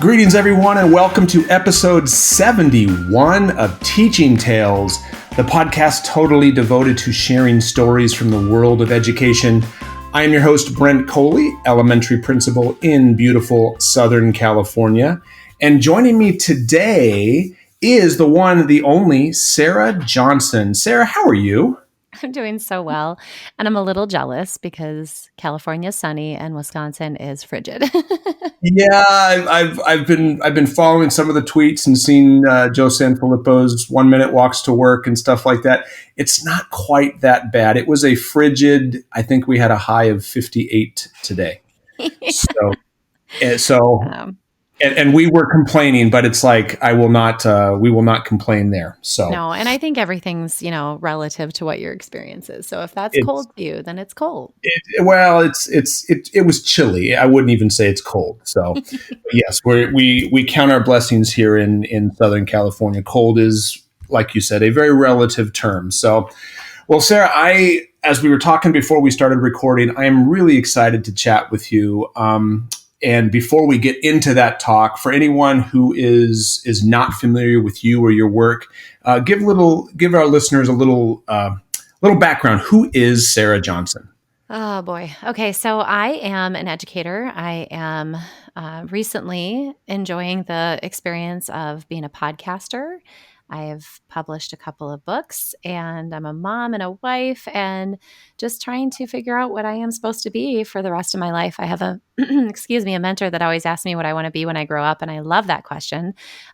Greetings, everyone, and welcome to episode 71 of Teaching Tales, the podcast totally devoted to sharing stories from the world of education. I am your host, Brent Coley, elementary principal in beautiful Southern California. And joining me today is the one, the only, Sarah Johnson. Sarah, how are you? I'm doing so well, and I'm a little jealous because California's sunny and Wisconsin is frigid. Yeah, I've been following some of the tweets and seen Joe Sanfilippo's 1 minute walks to work and stuff like that. It's not quite that bad. It was a frigid. I think we had a high of 58 today. So so Um, and we were complaining, but it's like I will not. We will not complain there. So no, and I think everything's, relative to what your experience is. So if that's it's cold to you, then it's cold. well, it was chilly. I wouldn't even say it's cold. So yes, we count our blessings here in Southern California. Cold is, like you said, a very relative term. So, well, Sarah, as we were talking before we started recording, I am really excited to chat with you. And before we get into that talk, for anyone who is not familiar with you or your work, give our listeners a little background. Who is Sarah Johnson? Oh boy. Okay, so I am an educator. I am recently enjoying the experience of being a podcaster. I've published a couple of books, and I'm a mom and a wife, and just trying to figure out what I am supposed to be for the rest of my life. I have a, excuse me, a mentor that always asks me what I want to be when I grow up, and I love that question.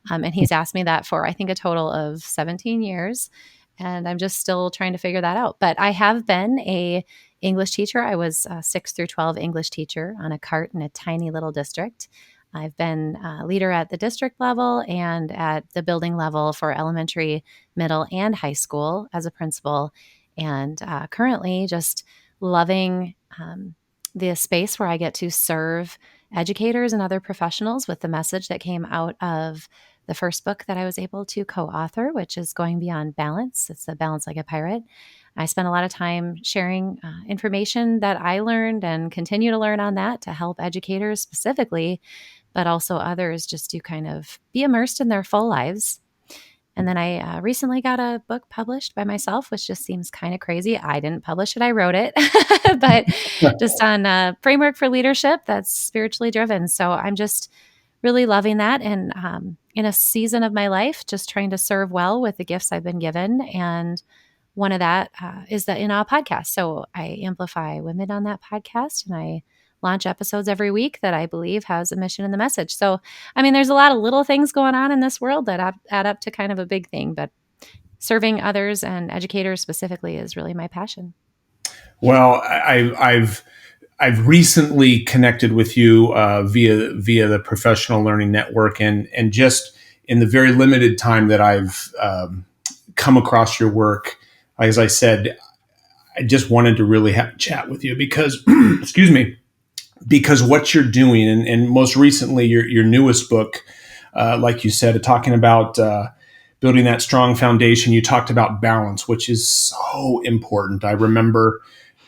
And he's asked me that for, I think, a total of 17 years, and I'm just still trying to figure that out. But I have been a English teacher. I was a 6 through 12 English teacher on a cart in a tiny little district. I've been a leader at the district level and at the building level for elementary, middle, and high school as a principal. And currently just loving the space where I get to serve educators and other professionals with the message that came out of the first book that I was able to co-author, which is Going Beyond Balance. It's the Balance Like a Pirate. I spent a lot of time sharing information that I learned and continue to learn on that to help educators specifically, but also others just to kind of be immersed in their full lives. And then I recently got a book published by myself, which just seems kind of crazy. I didn't publish it, I wrote it, but just on a framework for leadership that's spiritually driven. So I'm just really loving that. And in a season of my life, just trying to serve well with the gifts I've been given. And one of that is the In Awe podcast. So I amplify women on that podcast, and I launch episodes every week that I believe has a mission and the message. So, I mean, there's a lot of little things going on in this world that add up to kind of a big thing, but serving others and educators specifically is really my passion. Well, I've recently connected with you via the Professional Learning Network, and just in the very limited time that I've come across your work, as I said, I just wanted to really have a chat with you because, excuse me, because what you're doing, and most recently your newest book, like you said, talking about building that strong foundation. You talked about balance, which is so important. I remember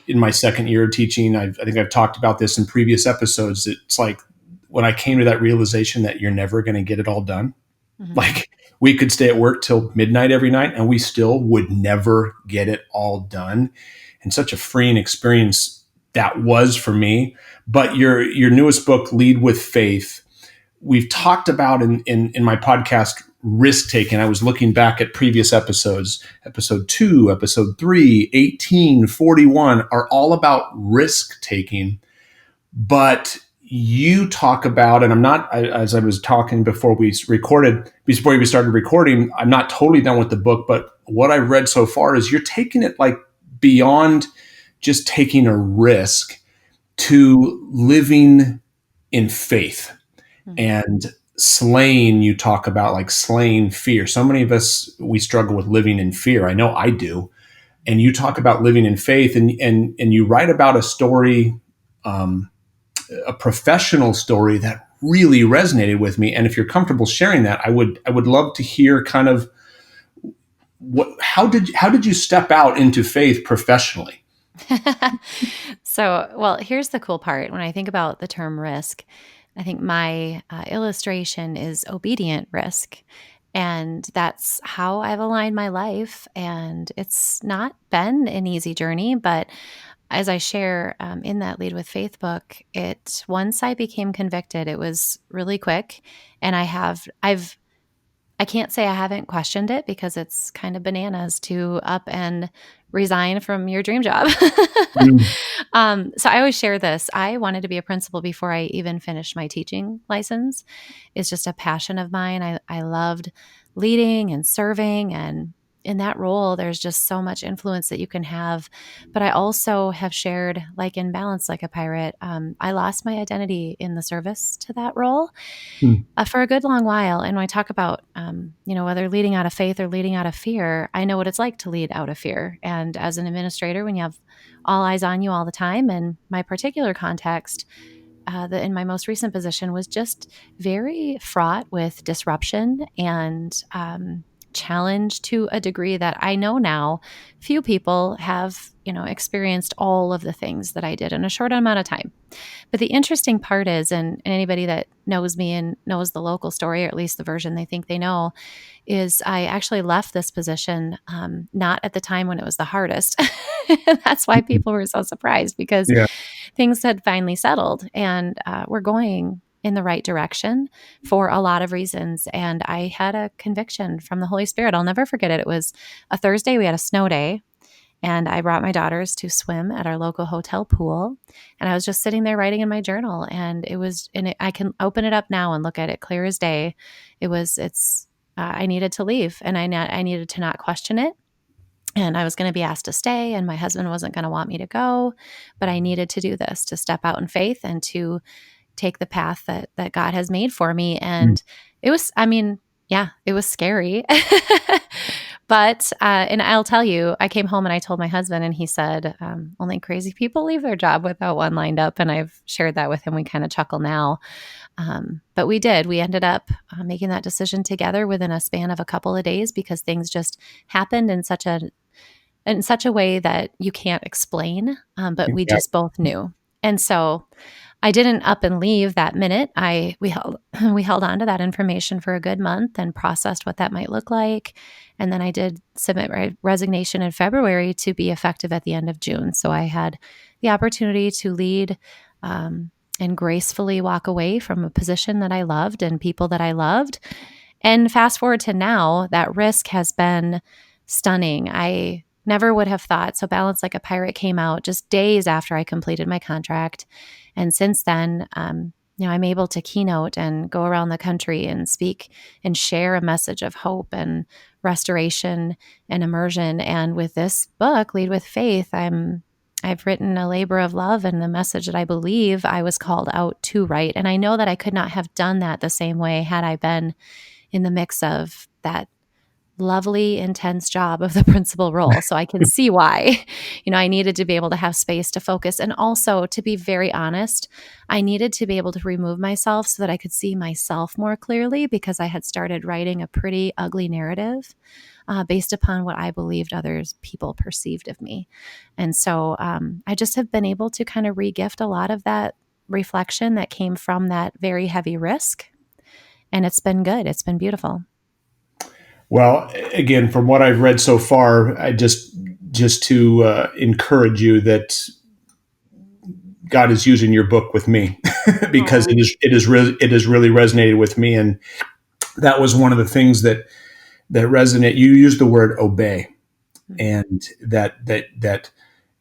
in my second year of teaching, I think I've talked about this in previous episodes. It's like when I came to that realization that you're never going to get it all done. Mm-hmm. Like we could stay at work till midnight every night and we still would never get it all done. And such a freeing experience that was for me. But your newest book, Lead with Faith, we've talked about in my podcast, risk taking. I was looking back at previous episodes, episode 2, episode 3, 18, 41 are all about risk taking. But you talk about, and as I was talking before we started recording, I'm not totally done with the book, but what I've read so far is you're taking it like beyond just taking a risk to living in faith. Mm-hmm. And you talk about like slaying fear. So many of us, we struggle with living in fear. I know I do. And you talk about living in faith, and you write about a story, a professional story that really resonated with me. And if you're comfortable sharing that, I would love to hear kind of how did you step out into faith professionally? So, well, here's the cool part. When I think about the term risk, I think my illustration is obedient risk. And that's how I've aligned my life. And it's not been an easy journey, but as I share in that Lead with Faith book, it once I became convicted, it was really quick. And I can't say I haven't questioned it because it's kind of bananas to up and resign from your dream job. Mm. So I always share this. I wanted to be a principal before I even finished my teaching license. It's just a passion of mine. I loved leading and serving, and in that role, there's just so much influence that you can have. But I also have shared, like in Balance Like a Pirate, I lost my identity in the service to that role Mm. for a good long while. And when I talk about, whether leading out of faith or leading out of fear, I know what it's like to lead out of fear. And as an administrator, when you have all eyes on you all the time, and my particular context, in my most recent position was just very fraught with disruption and challenge to a degree that I know now few people have, experienced all of the things that I did in a short amount of time. But the interesting part is, and anybody that knows me and knows the local story, or at least the version they think they know, is I actually left this position not at the time when it was the hardest. That's why people were so surprised, because Yeah. things had finally settled and we're going in the right direction for a lot of reasons. And I had a conviction from the Holy Spirit. I'll never forget it. It was a Thursday. We had a snow day. And I brought my daughters to swim at our local hotel pool. And I was just sitting there writing in my journal. And I can open it up now and look at it clear as day. I needed to leave, and I needed to not question it. And I was going to be asked to stay, and my husband wasn't going to want me to go, but I needed to do this, to step out in faith and to take the path that God has made for me. Mm. And it was, I mean, yeah, it was scary. But, and I'll tell you, I came home and I told my husband, and he said, only crazy people leave their job without one lined up. And I've shared that with him. We kind of chuckle now. But we did. We ended up making that decision together within a span of a couple of days, because things just happened in such a way that you can't explain. But we Yeah. just both knew. And so I didn't up and leave that minute. We held on to that information for a good month and processed what that might look like. And then I did submit my resignation in February to be effective at the end of June. So I had the opportunity to lead and gracefully walk away from a position that I loved and people that I loved. And fast forward to now, that risk has been stunning. I never would have thought. So Balance Like a Pirate came out just days after I completed my contract. And since then, I'm able to keynote and go around the country and speak and share a message of hope and restoration and immersion. And with this book, Lead with Faith, I've written a labor of love and the message that I believe I was called out to write. And I know that I could not have done that the same way had I been in the mix of that lovely, intense job of the principal role. So I can see why, I needed to be able to have space to focus. And also, to be very honest, I needed to be able to remove myself so that I could see myself more clearly, because I had started writing a pretty ugly narrative based upon what I believed others people perceived of me. And so I just have been able to kind of regift a lot of that reflection that came from that very heavy risk. And it's been good. It's been beautiful. Well, again, from what I've read so far, I just to encourage you that God is using your book with me because Aw. it has really resonated with me, and that was one of the things that resonate. You used the word obey, and that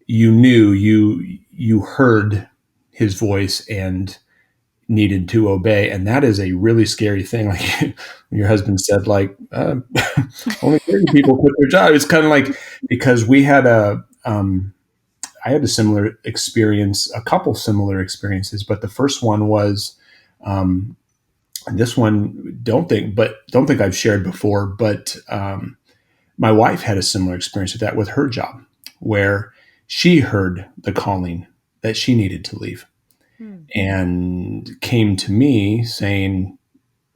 you knew you heard His voice and needed to obey, and that is a really scary thing. Like when your husband said, like only 30 people quit their job. It's kind of like, because we had I had a similar experience, a couple similar experiences, but the first one was, and this one don't think I've shared before, but my wife had a similar experience with that with her job, where she heard the calling that she needed to leave Hmm. and came to me saying,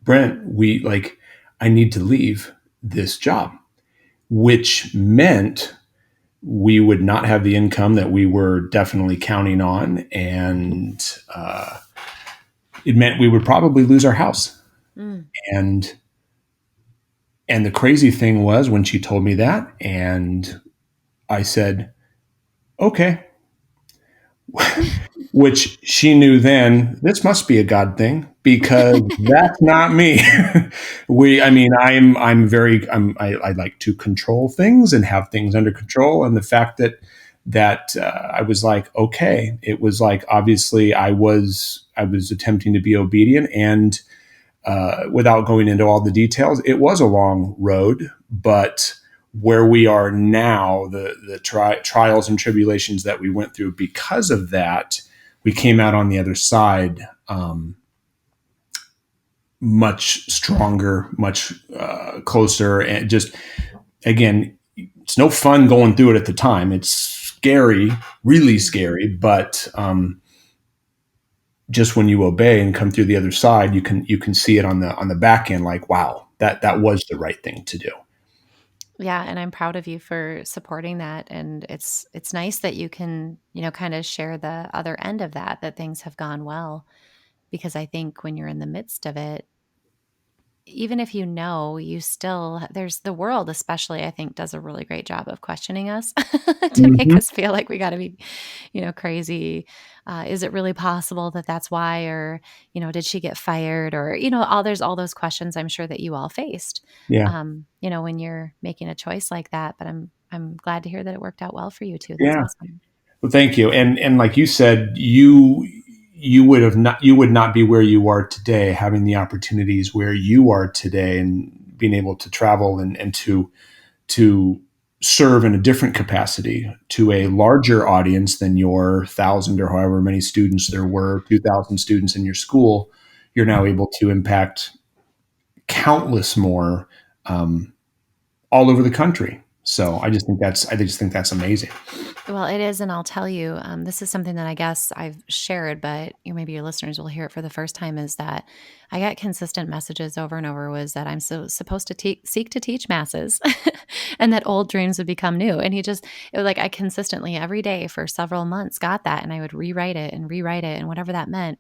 Brent, I need to leave this job, which meant we would not have the income that we were definitely counting on. And it meant we would probably lose our house. Mm. And the crazy thing was when she told me that, and I said, okay, which she knew then this must be a God thing because that's not me. I mean, I like to control things and have things under control. And the fact that I was like, okay, it was like, obviously I was attempting to be obedient, and without going into all the details, it was a long road, but where we are now, the trials and tribulations that we went through because of that, we came out on the other side much stronger, much closer, and just again, it's no fun going through it at the time. It's scary, really scary, but just when you obey and come through the other side, you can see it on the back end, like, wow, that was the right thing to do. Yeah, and I'm proud of you for supporting that, and it's nice that you can, kind of share the other end of that, that things have gone well, because I think when you're in the midst of it, even if you still there's the world, especially, I think, does a really great job of questioning us to make Mm-hmm. us feel like we got to be, crazy. Is it really possible that that's why? Or, did she get fired? Or, there's all those questions I'm sure that you all faced, Yeah, when you're making a choice like that. But I'm glad to hear that it worked out well for you too. That's yeah. awesome. Well, thank you. And like you said, you would not be where you are today, having the opportunities where you are today, and being able to travel and to serve in a different capacity to a larger audience than your 1,000 or however many students there were, 2,000 students in your school. You're now able to impact countless more um, all over the country. So I just think that's amazing. Well, it is, and I'll tell you, this is something that I guess I've shared, but maybe your listeners will hear it for the first time. Is that I got consistent messages over and over was that I'm so supposed to seek to teach masses, and that old dreams would become new. And it was like I consistently every day for several months got that, and I would rewrite it and rewrite it, and whatever that meant.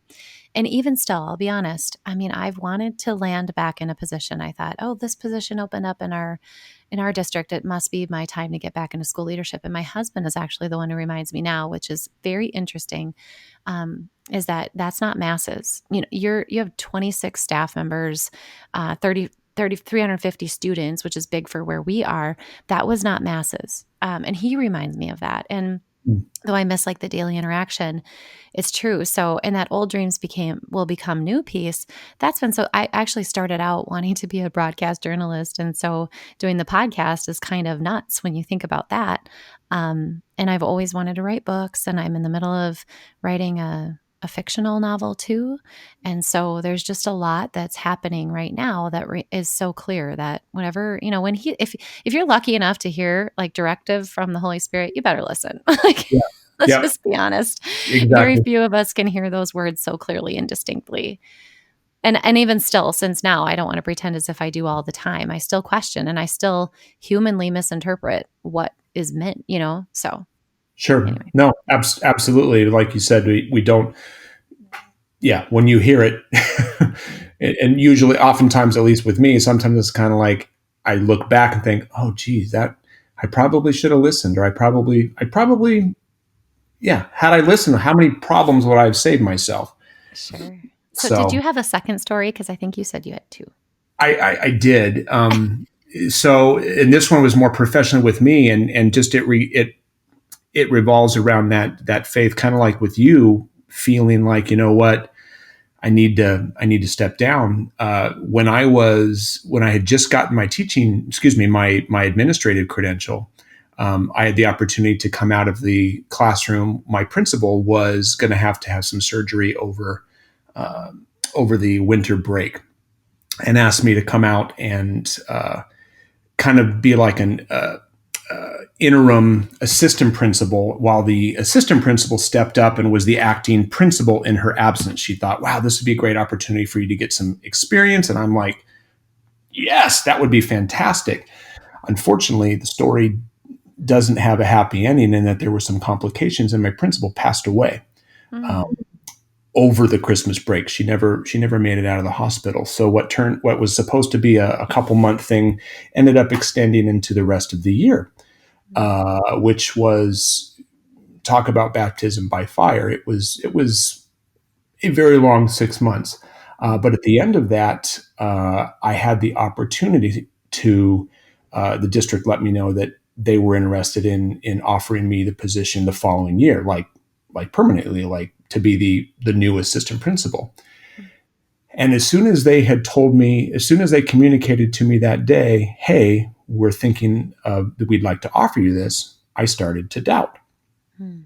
And even still, I'll be honest. I mean, I've wanted to land back in a position. I thought, oh, this position opened up in our district. It must be my time to get back into school leadership. And my husband is actually the one who reminds me now, which is very interesting. Is that that's not masses. You have 26 staff members, 350 students, which is big for where we are. That was not masses. And he reminds me of that. And though I miss like the daily interaction, it's true. So, and that old dreams will become new piece. That's been, so I actually started out wanting to be a broadcast journalist. And so doing the podcast is kind of nuts when you think about that. And I've always wanted to write books, and I'm in the middle of writing a fictional novel too. And so there's just a lot that's happening right now that is so clear that whenever, if you're lucky enough to hear like directive from the Holy Spirit, you better listen. Like, Yeah, let's yeah, just be honest. Very exactly. few of us can hear those words so clearly and distinctly. And even still, since now I don't want to pretend as if I do all the time, I still question and I still humanly misinterpret what is meant. So Sure. anyway. No, absolutely. Like you said, we don't, yeah, when you hear it, and usually, oftentimes, at least with me, sometimes it's kind of like I look back and think, oh, geez, that I probably should have listened, or yeah, had I listened, how many problems would I have saved myself? Sure. So did So you have a second story? Because I think you said you had two. I did. So, and this one was more professional with me, and just it revolves around that faith, kind of like with you, feeling like, you know what, I need to step down. When I had just gotten my my administrative credential, I had the opportunity to come out of the classroom. My principal was going to have some surgery over the winter break, and asked me to come out and kind of be like an interim assistant principal while the assistant principal stepped up and was the acting principal in her absence. She thought, wow, this would be a great opportunity for you to get some experience. And I'm like, yes, that would be fantastic. Unfortunately, the story doesn't have a happy ending in that there were some complications and my principal passed away Mm. over the Christmas break. She never made it out of the hospital. So what was supposed to be a couple month thing ended up extending into the rest of the year, which was, talk about baptism by fire. It was a very long 6 months. But at the end of that, I had the opportunity to, the district let me know that they were interested in offering me the position the following year, like permanently, like to be the new assistant principal. And as soon as they had told me, as soon as they communicated to me that day, hey, we're thinking that we'd like to offer you this, I started to doubt. Mm.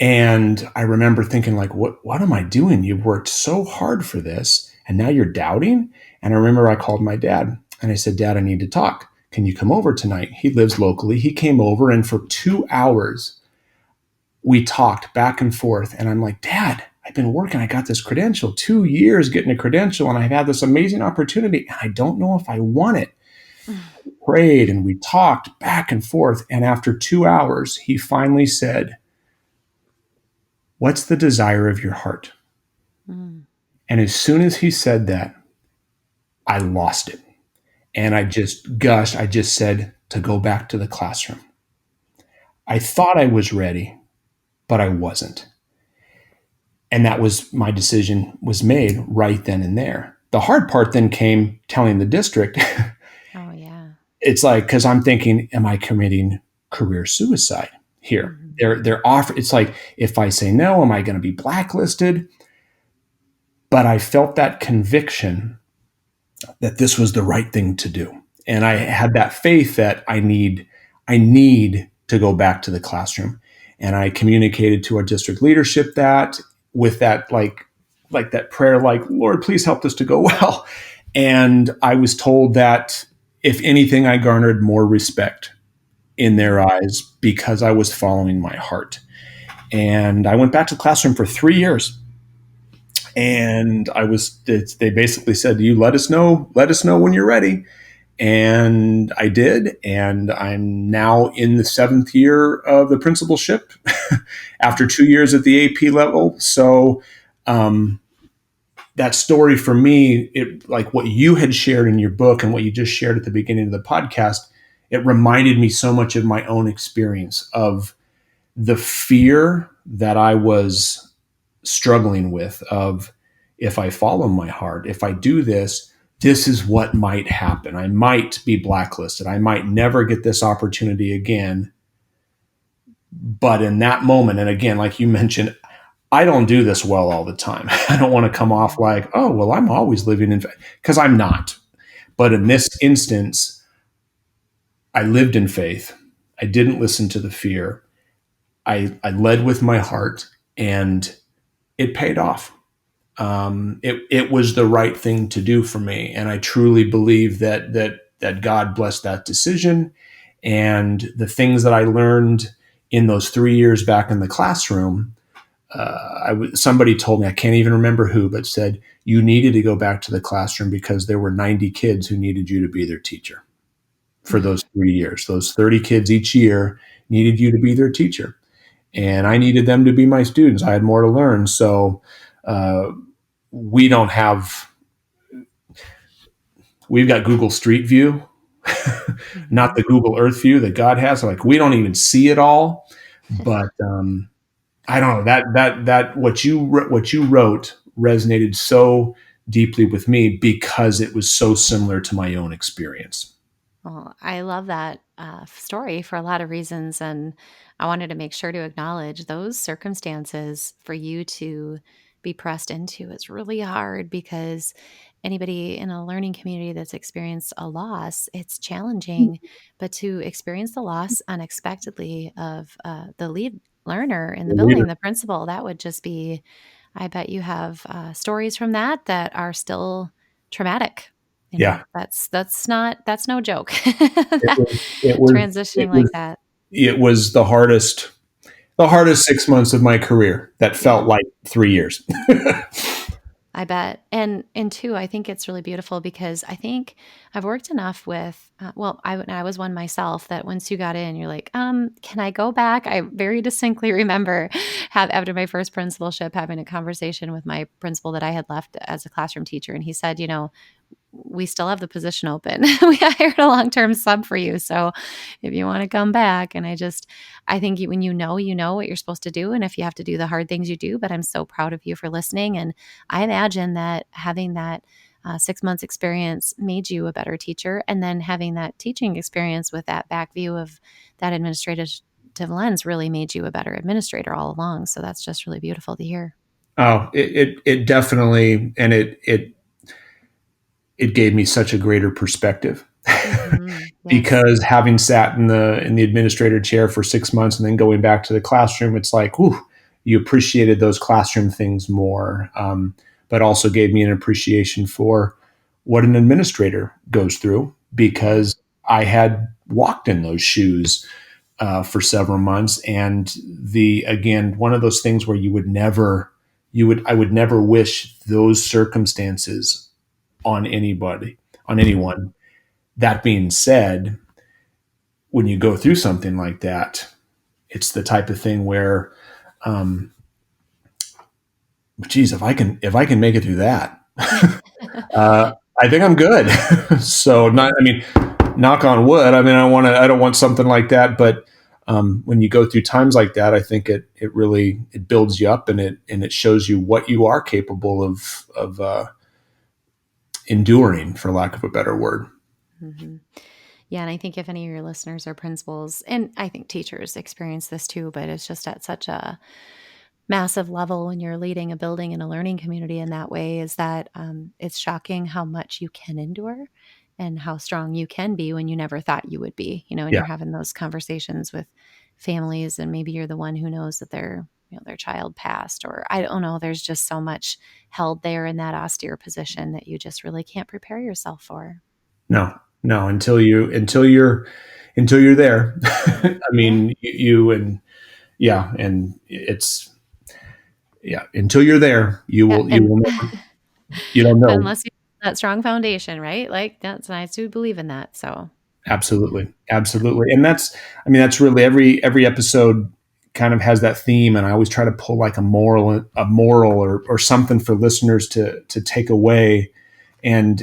And I remember thinking, like, what am I doing? You've worked so hard for this, and now you're doubting? And I remember I called my dad and I said, Dad, I need to talk. Can you come over tonight? He lives locally. He came over, and for 2 hours, we talked back and forth. And I'm like, Dad, I've been working. I got this credential, 2 years getting a credential, and I've had this amazing opportunity, and I don't know if I want it. Prayed and we talked back and forth. And after 2 hours, he finally said, what's the desire of your heart? Mm. And as soon as he said that, I lost it. And I just gushed. I just said to go back to the classroom. I thought I was ready, but I wasn't. And that was, my decision was made right then and there. The hard part then came telling the district. Oh, yeah. It's like, because I'm thinking, am I committing career suicide here? Mm-hmm. They're offer. It's like, if I say no, am I going to be blacklisted? But I felt that conviction that this was the right thing to do. And I had that faith that I need to go back to the classroom. And I communicated to our district leadership that, with that, like that prayer, like, Lord, please help this to go well. And I was told that, if anything, I garnered more respect in their eyes because I was following my heart. And I went back to the classroom for 3 years. And they basically said, you let us know when you're ready. And I did. And I'm now in the 7th year of the principalship after 2 years at the AP level. So, that story for me, it, like what you had shared in your book and what you just shared at the beginning of the podcast, it reminded me so much of my own experience of the fear that I was struggling with, of, if I follow my heart, if I do this, this is what might happen. I might be blacklisted. I might never get this opportunity again. But in that moment, and again, like you mentioned, I don't do this well all the time. I don't want to come off like, oh, well, I'm always living in faith, because I'm not. But in this instance, I lived in faith. I didn't listen to the fear. I led with my heart, and it paid off. It was the right thing to do for me, and I truly believe that God blessed that decision, and the things that I learned in those 3 years back in the classroom. Somebody told me, I can't even remember who, but said, you needed to go back to the classroom because there were 90 kids who needed you to be their teacher for those 3 years. Those 30 kids each year needed you to be their teacher. And I needed them to be my students. I had more to learn. So we don't have, we've got Google Street View, not the Google Earth view that God has. Like, we don't even see it all. But I don't know, that what you wrote resonated so deeply with me because it was so similar to my own experience. Well, I love that story for a lot of reasons. And I wanted to make sure to acknowledge those circumstances for you to be pressed into. It's really hard because anybody in a learning community that's experienced a loss, it's challenging. But to experience the loss unexpectedly of the lead learner in the The building, leader, the principal, that would just be, I bet you have stories from that are still traumatic. You know, yeah, that's no joke. it That was it was transitioning it like was that. it was the hardest 6 months of my career that felt Yeah. like 3 years. I bet. And two, I think it's really beautiful because I think I've worked enough with well, I was one myself that once you got in, you're like, can I go back? I very distinctly remember have after my first principalship having a conversation with my principal that I had left as a classroom teacher. And he said, we still have the position open. We hired a long-term sub for you. So if you want to come back, and I think when you know what you're supposed to do. And if you have to do the hard things, you do. But I'm so proud of you for listening. And I imagine that having that 6 months experience made you a better teacher. And then having that teaching experience with that back view of that administrative lens really made you a better administrator all along. So that's just really beautiful to hear. Oh, it definitely, and it gave me such a greater perspective. Yes. Because having sat in the administrator chair for 6 months and then going back to the classroom, it's like, whew, you appreciated those classroom things more, but also gave me an appreciation for what an administrator goes through Yeah. because I had walked in those shoes for several months, and the again one of those things where I would never wish those circumstances on anybody, on anyone. That being said, when you go through something like that, it's the type of thing where, um, geez, if I can make it through that, uh, I think I'm good. So not, I mean, knock on wood. I mean, I don't want something like that, but when you go through times like that, I think it really it builds you up and it shows you what you are capable of enduring, for lack of a better word. hmm Yeah, and I think if any of your listeners are principals, and I think teachers experience this too, but it's just at such a massive level when you're leading a building and a learning community in that way, is that it's shocking how much you can endure and how strong you can be when you never thought you would be. And Yeah. you're having those conversations with families, and maybe you're the one who knows that their child passed, or I don't know. There's just so much held there in that austere position that you just really can't prepare yourself for. No, no, until you're there. I Yeah. mean, you and yeah, and it's yeah, until you're there, Yeah, you and will never, you don't know. unless you have that strong foundation, right? Like, that's nice to believe in that, so, Absolutely, yeah. absolutely, and that's, I mean, that's really every episode kind of has that theme, and I always try to pull like a moral or something for listeners to take away, and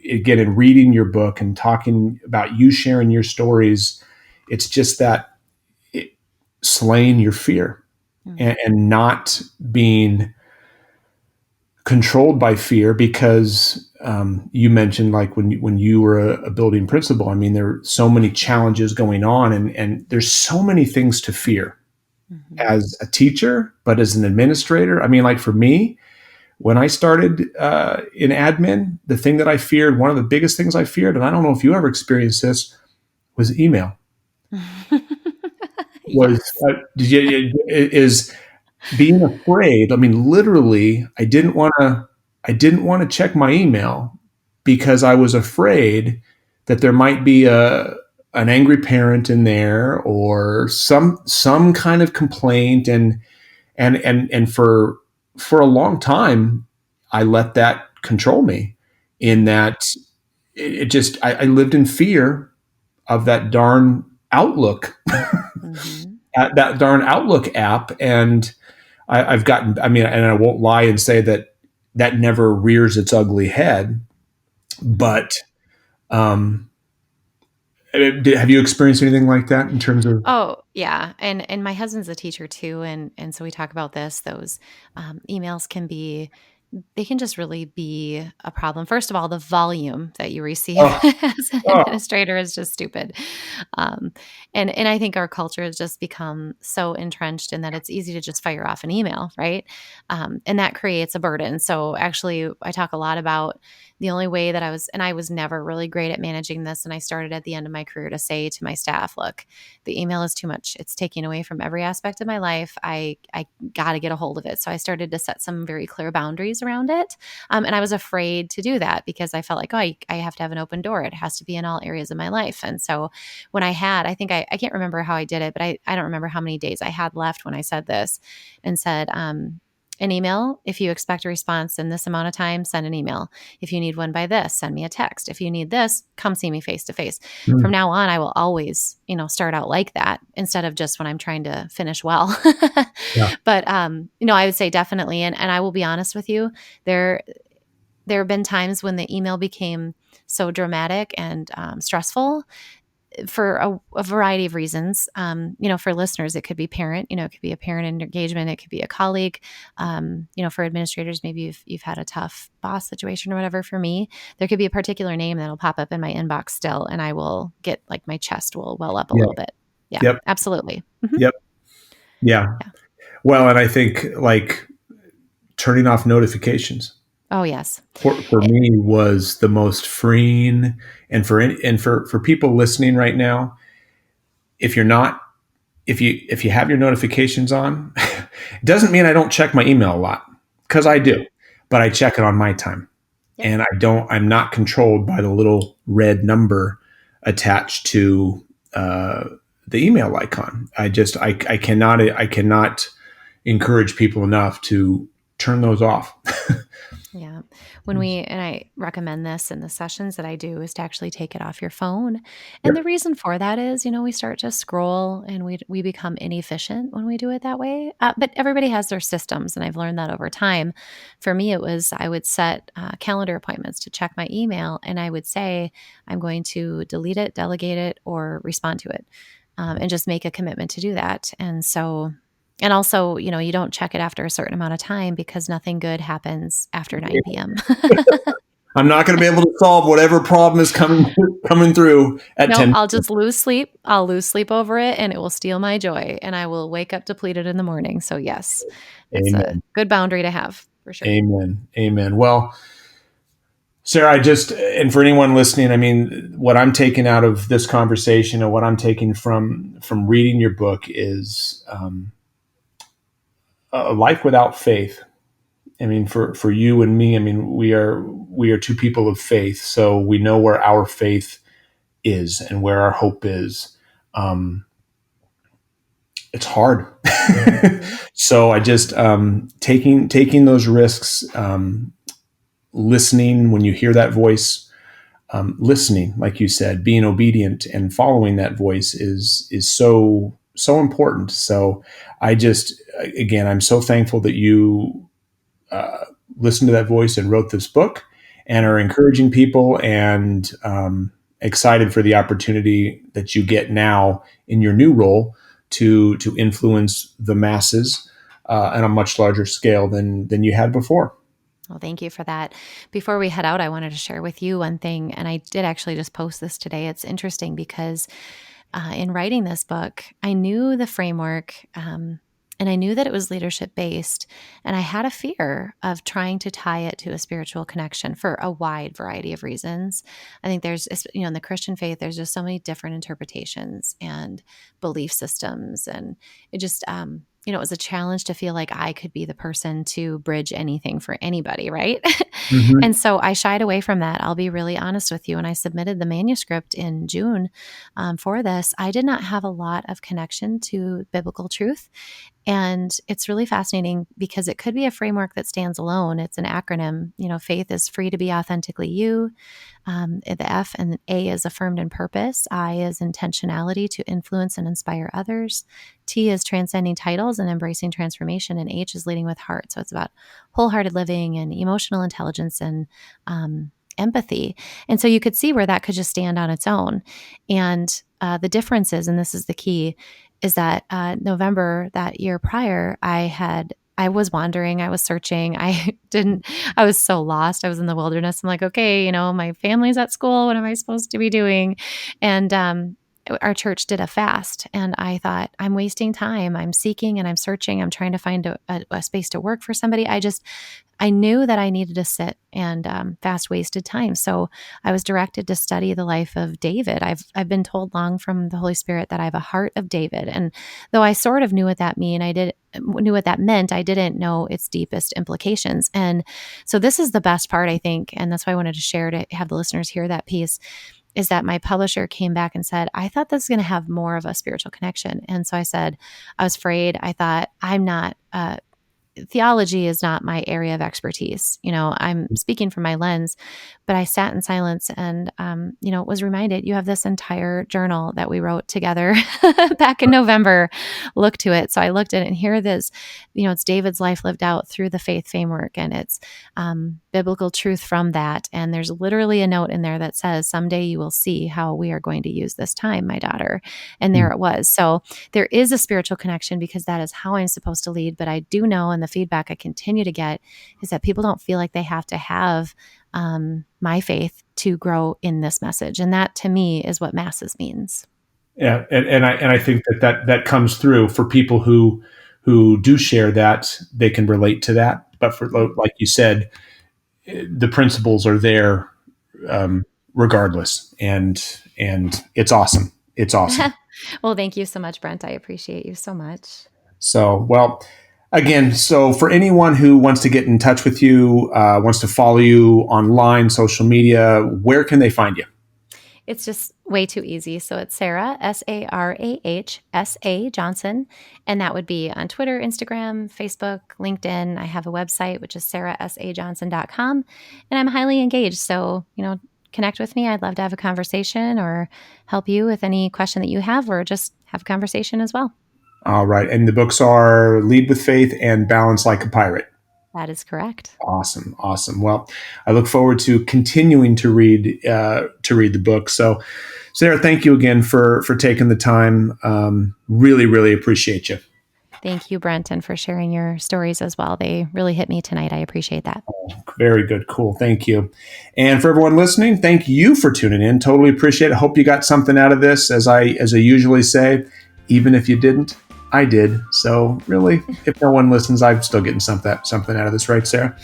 again, in reading your book and talking about you sharing your stories, it's just that it, slaying your fear Mm, and not being controlled by fear because you mentioned like when you were a building principal. I mean, there are so many challenges going on, and there's so many things to fear mhm. as a teacher, but as an administrator. I mean, like for me, when I started in admin, the thing that I feared, one of the biggest things I feared, and I don't know if you ever experienced this, was email. Was Yes. did you is being afraid. I mean, literally, I didn't want to check my email because I was afraid that there might be a an angry parent in there or some kind of complaint, and for a long time I let that control me, in that it just I lived in fear of that darn Outlook, Mhm. that darn Outlook app. And I've gotten, I mean, and I won't lie and say that that never rears its ugly head, Mhm. but um, have you experienced anything like that in terms of? Oh, yeah, and my husband's a teacher too, and so we talk about this. Those, emails can be they can just really be a problem. First of all, the volume that you receive Oh, as an oh, administrator is just stupid. Um, and I think our culture has just become so entrenched in that it's easy to just fire off an email, right? And that creates a burden. So actually, I talk a lot about the only way that I was never really great at managing this. And I started at the end of my career to say to my staff, look, the email is too much. It's taking away from every aspect of my life. I got to get a hold of it. So I started to set some very clear boundaries around it. And I was afraid to do that because I felt like, oh, I have to have an open door. It has to be in all areas of my life. And so when I think I can't remember how I did it, but I don't remember how many days I had left when I said this and said, an email. If you expect a response in this amount of time, send an email. If you need one by this, send me a text. If you need this, come see me face to face. From Mm. now on, I will always, start out like that instead of just when I'm trying to finish well. Yeah. But I would say definitely, and I will be honest with you, there there have been times when the email became so dramatic and stressful for a variety of reasons. For listeners, it could be parent, it could be a parent engagement, it could be a colleague. For administrators, maybe you've had a tough boss situation or whatever. For me, there could be a particular name that'll pop up in my inbox still, and I will get like my chest will well up a Yeah. little bit. Yeah, Yep. absolutely. Yep. Yeah. Yeah. Well, and I think like turning off notifications Oh, yes. for Eh, me was the most freeing. And for people listening right now, if you're not if you have your notifications on, it doesn't mean I don't check my email a lot, because I do, but I check it on my time, Yep. and I'm not controlled by the little red number attached to uh, the email icon. I cannot encourage people enough to turn those off. Yeah. And I recommend this in the sessions that I do is to actually take it off your phone. And the Yep. reason for that is, we start to scroll and we become inefficient when we do it that way. But everybody has their systems. And I've learned that over time. For me, it was, I would set calendar appointments to check my email and I would say, I'm going to delete it, delegate it, or respond to it. And just make a commitment to do that. And also, you don't check it after a certain amount of time because nothing good happens after 9 p.m. I'm not going to be able to solve whatever problem is coming through at No, 10. I'll just lose sleep. I'll lose sleep over it and it will steal my joy and I will wake up depleted in the morning. So, yes, it's a Amen. good boundary to have for sure. Amen. Amen. Well, Sarah, and for anyone listening, I mean, what I'm taking out of this conversation and what I'm taking from reading your book is a life without faith. I mean, for you and me, I mean, we are two people of faith, so we know where our faith is and where our hope is. Um, it's hard. Mhm. So I just taking those risks, listening when you hear that voice, listening, like you said, being obedient and following that voice is so important. So I just again, I'm so thankful that you uh, listened to that voice and wrote this book and are encouraging people, and excited for the opportunity that you get now in your new role to influence the masses on a much larger scale than you had before. Well, thank you for that. Before we head out, I wanted to share with you one thing, and I did actually just post this today. It's interesting because in writing this book, I knew the framework and I knew that it was leadership based. And I had a fear of trying to tie it to a spiritual connection for a wide variety of reasons. I think in the Christian faith, there's just so many different interpretations and belief systems. And it just, it was a challenge to feel like I could be the person to bridge anything for anybody, right? Mm-hmm. And so I shied away from that. I'll be really honest with you. And I submitted the manuscript in June for this. I did not have a lot of connection to biblical truth. And it's really fascinating because it could be a framework that stands alone. It's an acronym. Faith is free to be authentically you. The F and A is affirmed in purpose. I is intentionality to influence and inspire others. T is transcending titles and embracing transformation. And H is leading with heart. So it's about wholehearted living and emotional intelligence and empathy. And so you could see where that could just stand on its own. And the difference is, and this is the key, is that November that year prior, I was wandering, I was searching, I was so lost. I was in the wilderness. I'm like, okay, my family's at school. What am I supposed to be doing? And our church did a fast, and I thought, I'm wasting time. I'm seeking and I'm searching. I'm trying to find a space to work for somebody. I knew that I needed to sit and fast wasted time. So I was directed to study the life of David. I've been told long from the Holy Spirit that I have a heart of David. And though I sort of knew what that knew what that meant, I didn't know its deepest implications. And so this is the best part, I think. And that's why I wanted to share to have the listeners hear that piece is that my publisher came back and said, I thought this was going to have more of a spiritual connection. And so I said, I was afraid. I thought, I'm not theology is not my area of expertise. I'm speaking from my lens, but I sat in silence and, was reminded, you have this entire journal that we wrote together back in November. Look to it. So I looked at it, and here it is. It's David's life lived out through the faith framework, and it's biblical truth from that. And there's literally a note in there that says, someday you will see how we are going to use this time, my daughter. And there it was. So there is a spiritual connection, because that is how I'm supposed to lead. But I do know, and the feedback I continue to get is that people don't feel like they have to have my faith to grow in this message. And that, to me, is what masses means. Yeah, and I think that comes through for people who do share that. They can relate to that. But for, like you said, the principles are there regardless, and it's awesome. It's awesome. Well, thank you so much, Brent. I appreciate you so much. So, well, again, so for anyone who wants to get in touch with you, wants to follow you online, social media, where can they find you? It's just way too easy. So it's Sarah, Sarahsa Johnson. And that would be on Twitter, Instagram, Facebook, LinkedIn. I have a website, which is sarahsajohnson.com. And I'm highly engaged. So, connect with me. I'd love to have a conversation or help you with any question that you have, or just have a conversation as well. All right. And the books are Lead with Faith and Balance Like a Pirate. That is correct. Awesome. Well, I look forward to continuing to read the book. So, Sarah, thank you again for taking the time. Really, really appreciate you. Thank you, Brent, and for sharing your stories as well. They really hit me tonight. I appreciate that. Oh, very good. Cool. Thank you. And for everyone listening, thank you for tuning in. Totally appreciate it. Hope you got something out of this. As I usually say, even if you didn't, I did. So really, if no one listens, I'm still getting something out of this, right, Sarah?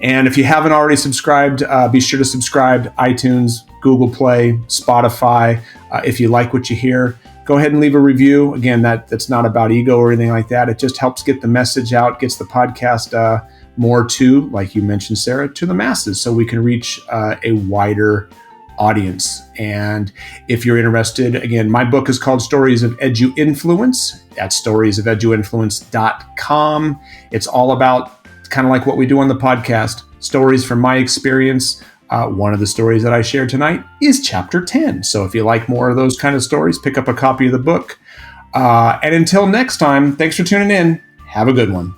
And if you haven't already subscribed, be sure to subscribe to iTunes, Google Play, Spotify. If you like what you hear, go ahead and leave a review. Again, that's not about ego or anything like that. It just helps get the message out, gets the podcast more to, like you mentioned, Sarah, to the masses, so we can reach a wider audience. And if you're interested, again, my book is called Stories of Edu Influence at storiesofeduinfluence.com. It's all about, kind of like what we do on the podcast, stories from my experience. One of the stories that I shared tonight is chapter 10. So if you like more of those kind of stories, pick up a copy of the book. And until next time, thanks for tuning in. Have a good one.